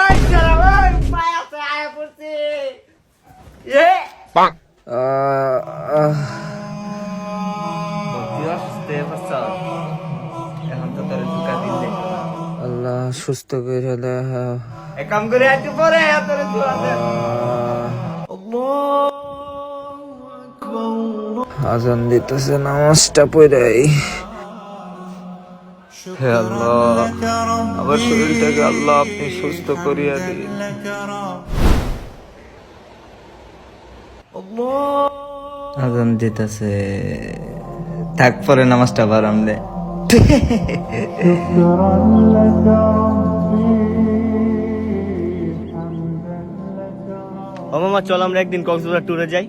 ওই চলো ওই পায় আছে আয় পড়ছে এ এখন তো তোর দুকা দিন দেখো না আল্লাহ সুস্থ করে দেহ। এক কাম করে একটু পরে তোর দোয়া দে আজান দিতেছে, নামাজটা পড়াই। হে আল্লাহ, আমার শরীরটাকে আল্লাহ আপনি সুস্থ করিয়া দিন। আজান দিতেছে, থাক পরে নামাজটা বাড়াম রে। ও মামা চল আমরা একদিন কক্সবাজার ট্যুরে যাই।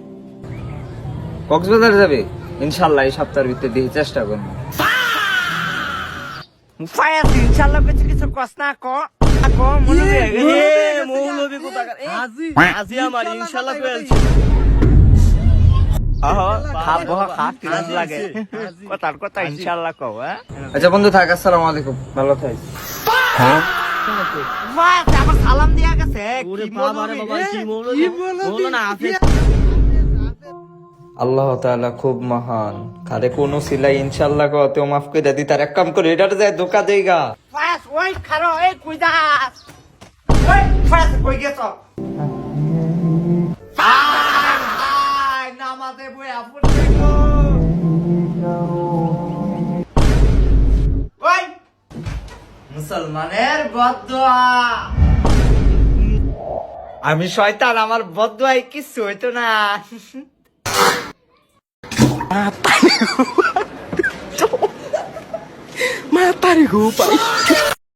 কক্সবাজার যাবে? ইনশাল্লাহ এই সপ্তাহের ভিতরে দিয়ে চেষ্টা করবো। পায় আছে ইনশাআল্লাহ কিছু কিছু কষ্ট না ক মৌলবি মৌলবি কোথাকার আজি আমার ইনশাআল্লাহ কইছি খাবো খা কিরাম লাগে কথার কথা ইনশাআল্লাহ কও হ্যাঁ। আচ্ছা বন্ধু থাক, আসসালামু আলাইকুম, ভালো থাক। বাস আমার সালাম দিয়া গেছে ওরে বাবা রে বাবা কি বলো না আছে আল্লাহ তাআলা খুব মহান, কারে কোন সিলাই ইনশাআল্লাহ কতেও মাফ করে দি। তার এক কাম করে এটাতে যায় ধোকা দেইগা। বাস ওই খারো এই কই যাস ওই বাস কই গেছ আয় নামাজে বই আপন দেখো ওই মুসলমানের বদদুয়া আমি শয়তান, আমার বদদুয়ায় কিছু হইতো না। Mata nih gue, Pak.